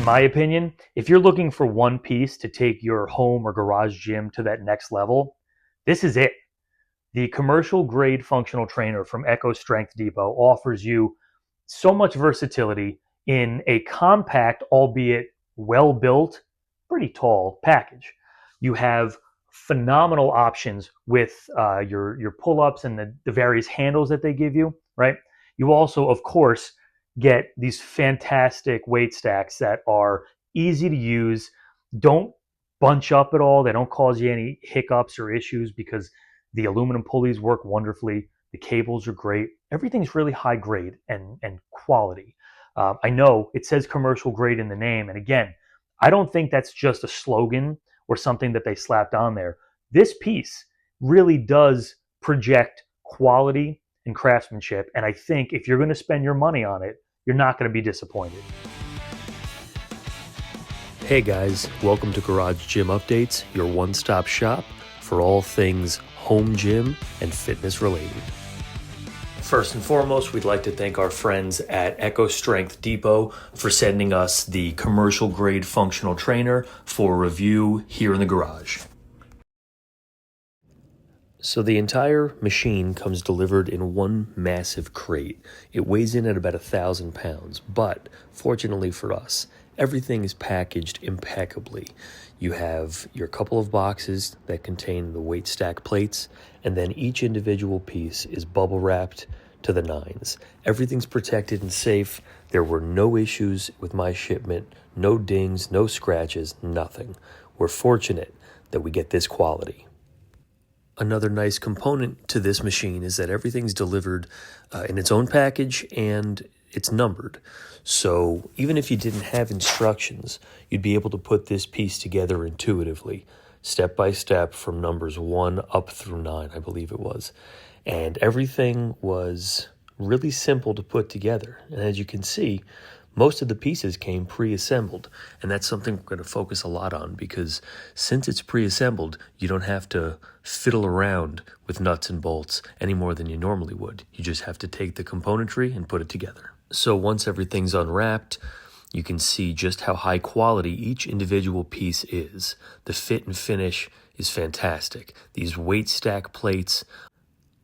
my opinion, if you're looking for one piece to take your home or garage gym to that next level, this is it. The commercial grade functional trainer from Echo Strength Depot offers you so much versatility in a compact, albeit well built, pretty tall package. You have phenomenal options with your pull ups and the various handles that they give you, right? You also, of course, get these fantastic weight stacks that are easy to use, don't bunch up at all, they don't cause you any hiccups or issues because the aluminum pulleys work wonderfully. The cables are great. Everything's really high grade and quality. I know it says commercial grade in the name. And again, I don't think that's just a slogan or something that they slapped on there. This piece really does project quality and craftsmanship. And I think if you're going to spend your money on it, you're not going to be disappointed. Hey guys, welcome to Garage Gym Updates, your one-stop shop for all things home gym and fitness related. First and foremost, we'd like to thank our friends at Echo Strength Depot for sending us the commercial grade functional trainer for review here in the garage. So the entire machine comes delivered in one massive crate. It weighs in at about 1,000 pounds, but fortunately for us, everything is packaged impeccably. You have your couple of boxes that contain the weight stack plates, and then each individual piece is bubble wrapped to the nines. Everything's protected and safe. There were no issues with my shipment, no dings, no scratches, nothing. We're fortunate that we get this quality. Another nice component to this machine is that everything's delivered in its own package and it's numbered. So even if you didn't have instructions, you'd be able to put this piece together intuitively, step by step from numbers 1 up through 9, I believe it was. And everything was really simple to put together. And as you can see, most of the pieces came pre-assembled, and that's something we're going to focus a lot on because since it's pre-assembled, you don't have to fiddle around with nuts and bolts any more than you normally would. You just have to take the componentry and put it together. So once everything's unwrapped, you can see just how high quality each individual piece is. The fit and finish is fantastic. These weight stack plates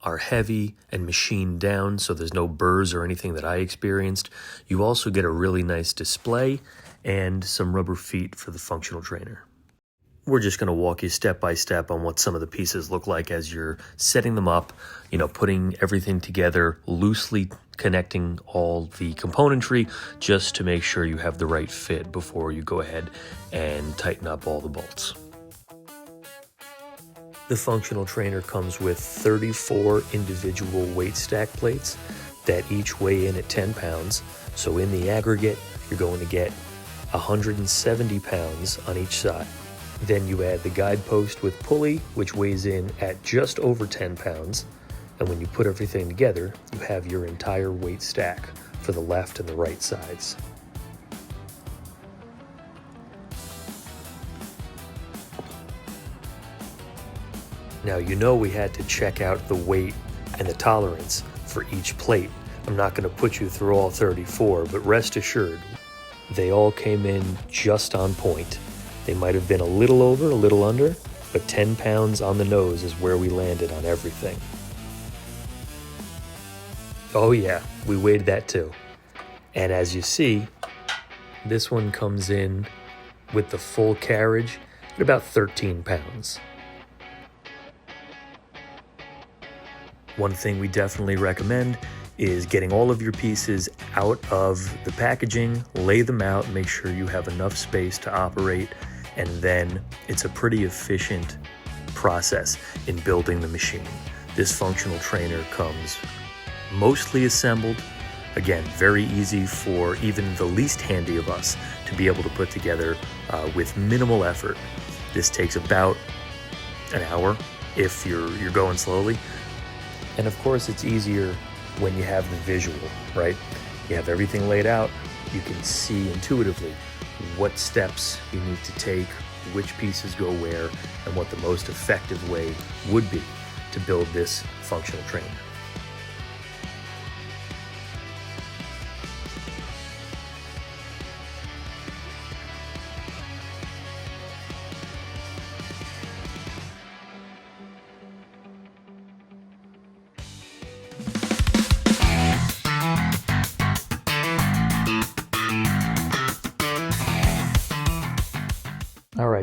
are heavy and machined down, so there's no burrs or anything that I experienced. You also get a really nice display and some rubber feet for the functional trainer. We're just going to walk you step by step on what some of the pieces look like as you're setting them up, putting everything together, loosely connecting all the componentry just to make sure you have the right fit before you go ahead and tighten up all the bolts. The functional trainer comes with 34 individual weight stack plates that each weigh in at 10 pounds. So in the aggregate, you're going to get 170 pounds on each side. Then you add the guide post with pulley, which weighs in at just over 10 pounds. And when you put everything together, you have your entire weight stack for the left and the right sides. Now, we had to check out the weight and the tolerance for each plate. I'm not going to put you through all 34, but rest assured, they all came in just on point. They might have been a little over, a little under, but 10 pounds on the nose is where we landed on everything. Oh yeah, we weighed that too. And as you see, this one comes in with the full carriage at about 13 pounds. One thing we definitely recommend is getting all of your pieces out of the packaging, lay them out, make sure you have enough space to operate, and then it's a pretty efficient process in building the machine. This functional trainer comes mostly assembled. Again, very easy for even the least handy of us to be able to put together with minimal effort. This takes about an hour if you're going slowly. And of course, it's easier when you have the visual, right? You have everything laid out. You can see intuitively what steps you need to take, which pieces go where, and what the most effective way would be to build this functional trainer.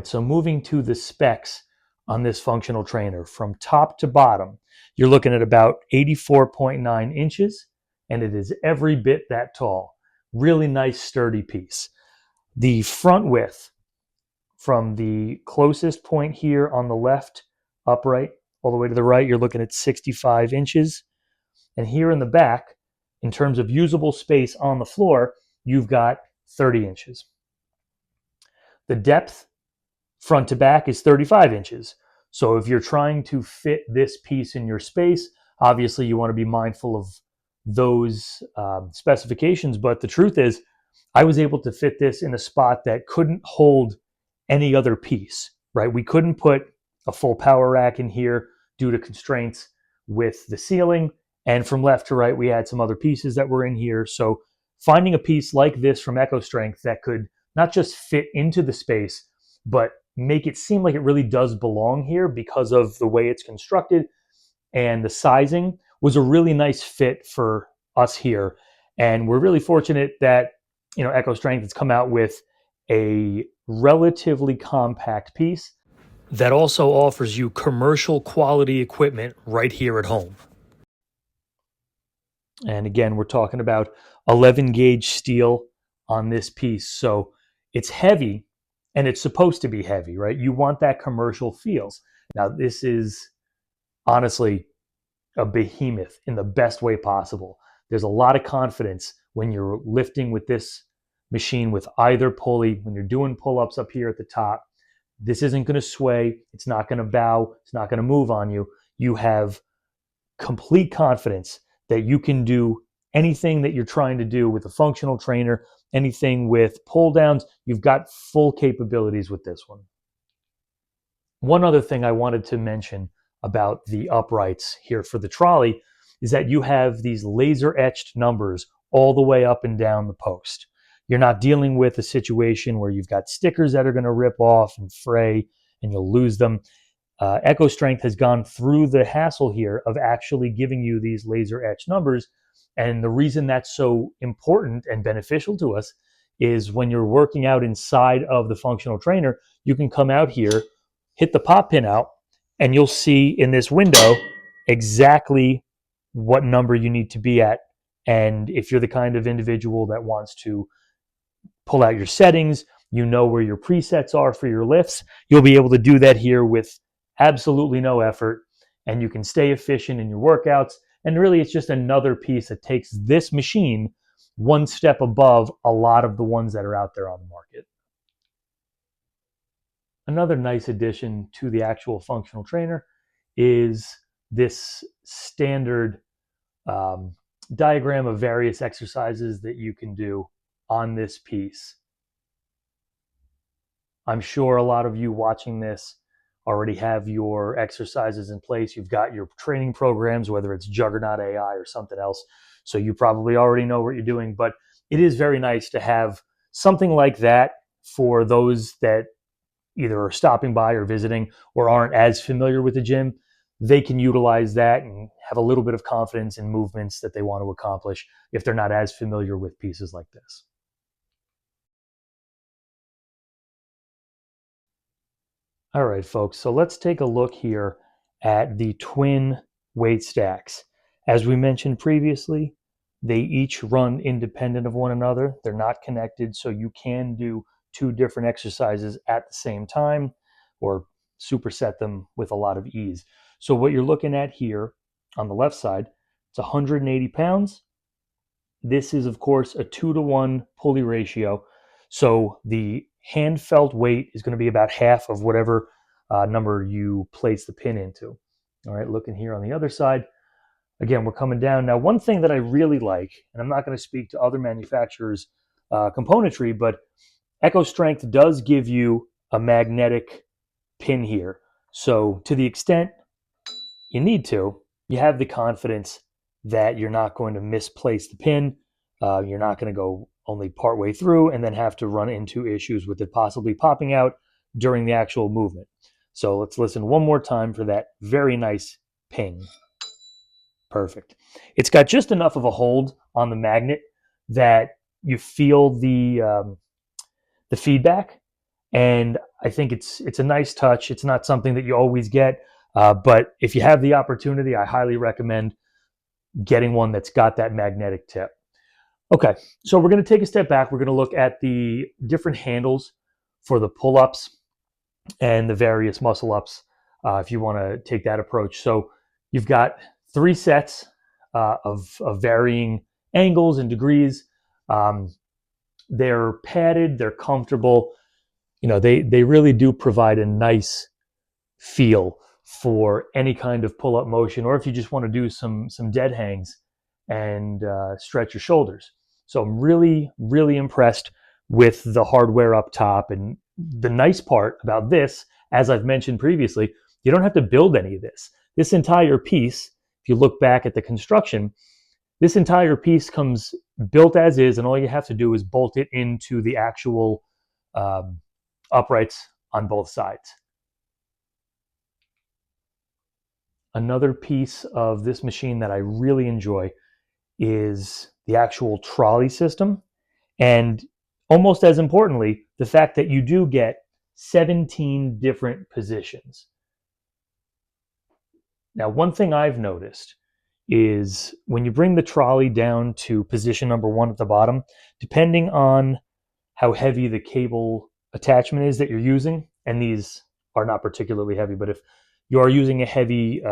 right, so moving to the specs on this functional trainer, from top to bottom, you're looking at about 84.9 inches, and it is every bit that tall. Really nice, sturdy piece. The front width from the closest point here on the left, upright, all the way to the right, you're looking at 65 inches. And here in the back, in terms of usable space on the floor, you've got 30 inches. The depth front to back is 35 inches. So if you're trying to fit this piece in your space, obviously you want to be mindful of those specifications. But the truth is, I was able to fit this in a spot that couldn't hold any other piece, right? We couldn't put a full power rack in here due to constraints with the ceiling. And from left to right, we had some other pieces that were in here. So finding a piece like this from EcoStrength that could not just fit into the space, but make it seem like it really does belong here because of the way it's constructed and the sizing was a really nice fit for us here. And we're really fortunate that, EcoStrength has come out with a relatively compact piece that also offers you commercial quality equipment right here at home. And again, we're talking about 11 gauge steel on this piece. So it's heavy and it's supposed to be heavy, right? You want that commercial feels. Now, this is honestly a behemoth in the best way possible. There's a lot of confidence when you're lifting with this machine with either pulley, when you're doing pull-ups up here at the top. This isn't going to sway. It's not going to bow. It's not going to move on you. You have complete confidence that you can do anything that you're trying to do with a functional trainer, anything with pull downs. You've got full capabilities with this one. One other thing I wanted to mention about the uprights here for the trolley is that you have these laser etched numbers all the way up and down the post. You're not dealing with a situation where you've got stickers that are going to rip off and fray and you'll lose them. EcoStrength has gone through the hassle here of actually giving you these laser etched numbers. And the reason that's so important and beneficial to us is when you're working out inside of the functional trainer, you can come out here, hit the pop pin out, and you'll see in this window exactly what number you need to be at. And if you're the kind of individual that wants to pull out your settings, you know where your presets are for your lifts, you'll be able to do that here with absolutely no effort, and you can stay efficient in your workouts. And really, it's just another piece that takes this machine one step above a lot of the ones that are out there on the market. Another nice addition to the actual functional trainer is this standard diagram of various exercises that you can do on this piece. I'm sure a lot of you watching this already have your exercises in place. You've got your training programs, whether it's Juggernaut AI or something else. So you probably already know what you're doing, but it is very nice to have something like that for those that either are stopping by or visiting or aren't as familiar with the gym. They can utilize that and have a little bit of confidence in movements that they want to accomplish if they're not as familiar with pieces like this. All right, folks, so let's take a look here at the twin weight stacks. As we mentioned previously, they each run independent of one another. They're not connected, so you can do two different exercises at the same time or superset them with a lot of ease. So what you're looking at here on the left side, it's 180 pounds. This is, of course, a 2-to-1 pulley ratio. So the hand felt weight is going to be about half of whatever number you place the pin into. All right, looking here on the other side, again, we're coming down. Now, one thing that I really like, and I'm not going to speak to other manufacturers' componentry, but EcoStrength does give you a magnetic pin here. So to the extent you need to, you have the confidence that you're not going to misplace the pin. You're not going to go only part way through and then have to run into issues with it possibly popping out during the actual movement. So let's listen one more time for that very nice ping. Perfect. It's got just enough of a hold on the magnet that you feel the feedback, And I think it's a nice touch. It's not something that you always get, but if you have the opportunity, I highly recommend getting one that's got that magnetic tip. Okay, so we're going to take a step back. We're going to look at the different handles for the pull-ups and the various muscle ups if you want to take that approach. So you've got 3 sets of varying angles and degrees. Um, they're padded, they're comfortable. They really do provide a nice feel for any kind of pull up motion, or if you just want to do some dead hangs and stretch your shoulders. So I'm really, really impressed with the hardware up top. And the nice part about this, as I've mentioned previously, you don't have to build any of this. This entire piece, if you look back at the construction, this entire piece comes built as is, and all you have to do is bolt it into the actual um, uprights on both sides. Another piece of this machine that I really enjoy is the actual trolley system. And almost as importantly, the fact that you do get 17 different positions. Now, one thing I've noticed is when you bring the trolley down to position number 1 at the bottom, depending on how heavy the cable attachment is that you're using, and these are not particularly heavy, but if you are using a heavy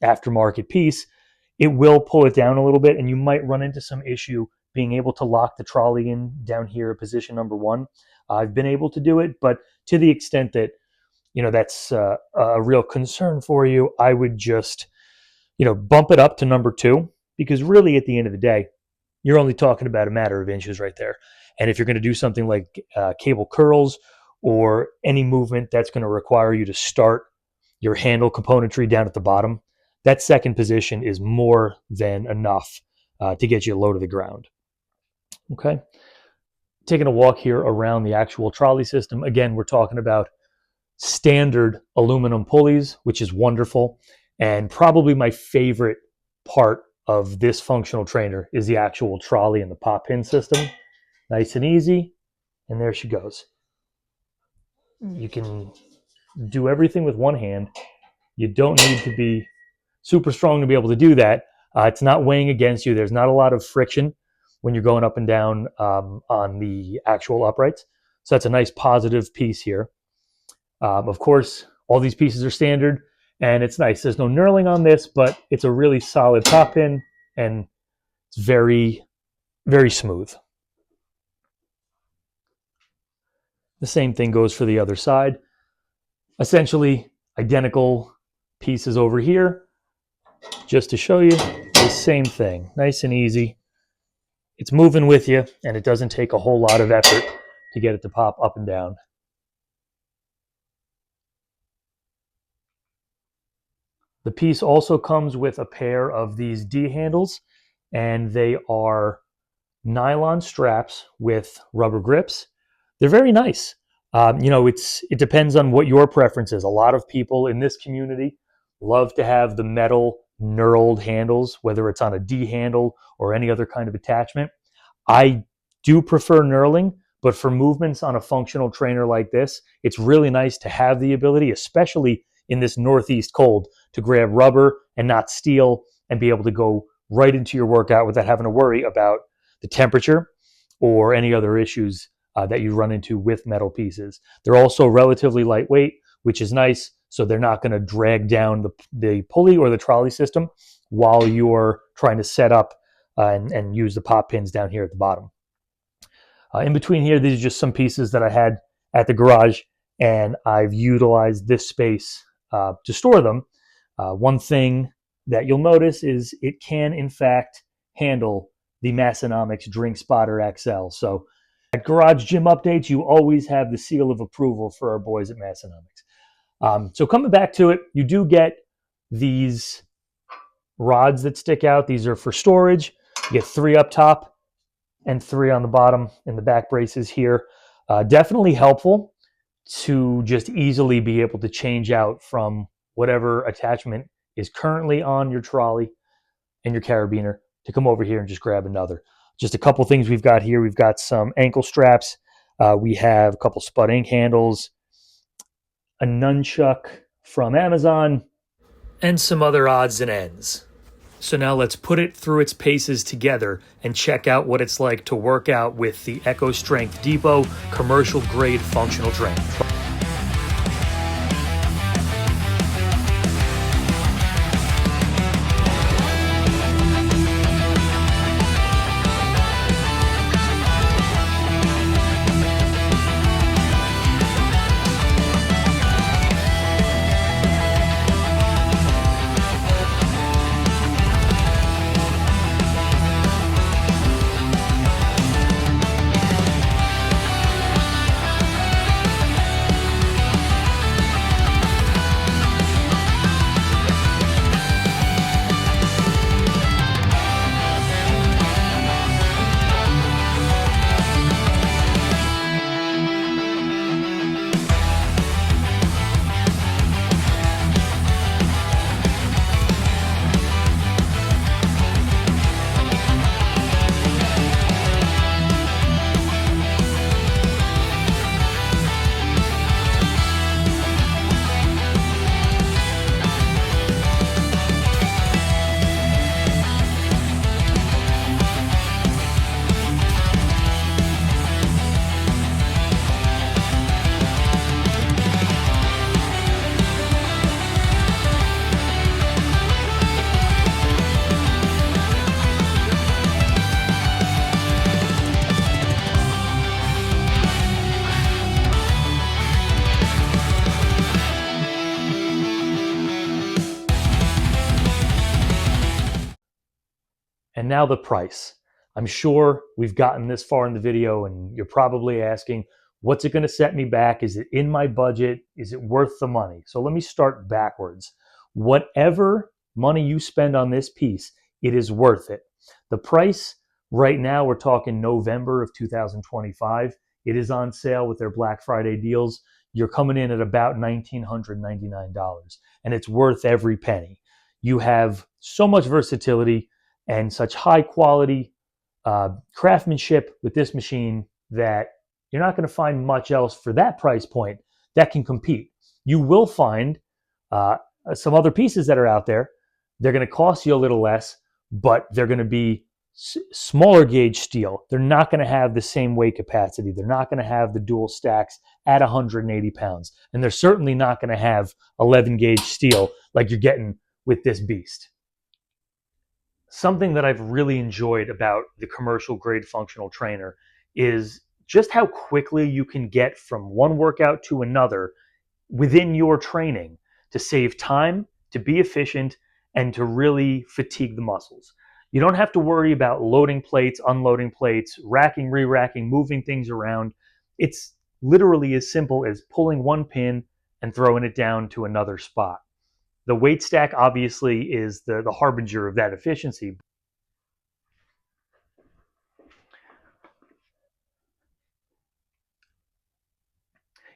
aftermarket piece, it will pull it down a little bit, and you might run into some issue being able to lock the trolley in down here at position number 1. I've been able to do it, but to the extent that that's a real concern for you, I would just bump it up to number 2, because really at the end of the day, you're only talking about a matter of inches right there. And if you're going to do something like cable curls or any movement that's going to require you to start your handle componentry down at the bottom, that second position is more than enough to get you low to the ground. Okay. Taking a walk here around the actual trolley system. Again, we're talking about standard aluminum pulleys, which is wonderful. And probably my favorite part of this functional trainer is the actual trolley and the pop pin system. Nice and easy. And there she goes. You can do everything with one hand. You don't need to be super strong to be able to do that. It's not weighing against you. There's not a lot of friction when you're going up and down on the actual uprights. So that's a nice positive piece here. Of course, all these pieces are standard, and it's nice. There's no knurling on this, but it's a really solid pop pin, and it's very, very smooth. The same thing goes for the other side. Essentially, identical pieces over here. Just to show you, the same thing. Nice and easy. It's moving with you, and it doesn't take a whole lot of effort to get it to pop up and down. The piece also comes with a pair of these D handles, and they are nylon straps with rubber grips. They're very nice. It depends on what your preference is. A lot of people in this community love to have the metal knurled handles, whether it's on a D handle or any other kind of attachment. I do prefer knurling, but for movements on a functional trainer like this, it's really nice to have the ability, especially in this Northeast cold, to grab rubber and not steel and be able to go right into your workout without having to worry about the temperature or any other issues that you run into with metal pieces. They're also relatively lightweight, which is nice. So they're not going to drag down the pulley or the trolley system while you're trying to set up and use the pop pins down here at the bottom. In between here, these are just some pieces that I had at the garage, and I've utilized this space to store them. One thing that you'll notice is it can, in fact, handle the Massonomics Drink Spotter XL. So at Garage Gym Updates, you always have the seal of approval for our boys at Massonomics. So coming back to it, you do get these rods that stick out. These are for storage. You get 3 up top and 3 on the bottom in the back braces here. Definitely helpful to just easily be able to change out from whatever attachment is currently on your trolley and your carabiner to come over here and just grab another. Just a couple things we've got here. We've got some ankle straps We have a couple Spud ink handles, a nunchuck from Amazon, and some other odds and ends. So now let's put it through its paces together and check out what it's like to work out with the Echo Strength Depot commercial grade functional trainer. And now the price. I'm sure we've gotten this far in the video and you're probably asking, what's it going to set me back? Is it in my budget? Is it worth the money? So let me start backwards. Whatever money you spend on this piece, it is worth it. The price right now, we're talking November of 2025. It is on sale with their Black Friday deals. You're coming in at about $1,999, and it's worth every penny. You have so much versatility and such high quality craftsmanship with this machine that you're not going to find much else for that price point that can compete. You will find some other pieces that are out there. They're going to cost you a little less, but they're going to be smaller gauge steel. They're not going to have the same weight capacity. They're not going to have the dual stacks at 180 pounds. And they're certainly not going to have 11 gauge steel like you're getting with this beast. Something that I've really enjoyed about the commercial grade functional trainer is just how quickly you can get from one workout to another within your training to save time, to be efficient, and to really fatigue the muscles. You don't have to worry about loading plates, unloading plates, racking, re-racking, moving things around. It's literally as simple as pulling one pin and throwing it down to another spot. The weight stack obviously is the harbinger of that efficiency.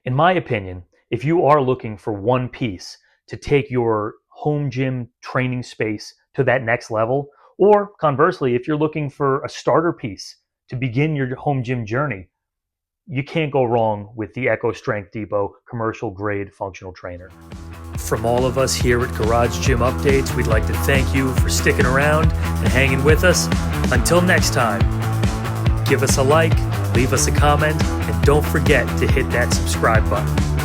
In my opinion, if you are looking for one piece to take your home gym training space to that next level, or conversely, if you're looking for a starter piece to begin your home gym journey, you can't go wrong with the Echo Strength Depot commercial grade functional trainer. From all of us here at Garage Gym Updates, we'd like to thank you for sticking around and hanging with us. Until next time, give us a like, leave us a comment, and don't forget to hit that subscribe button.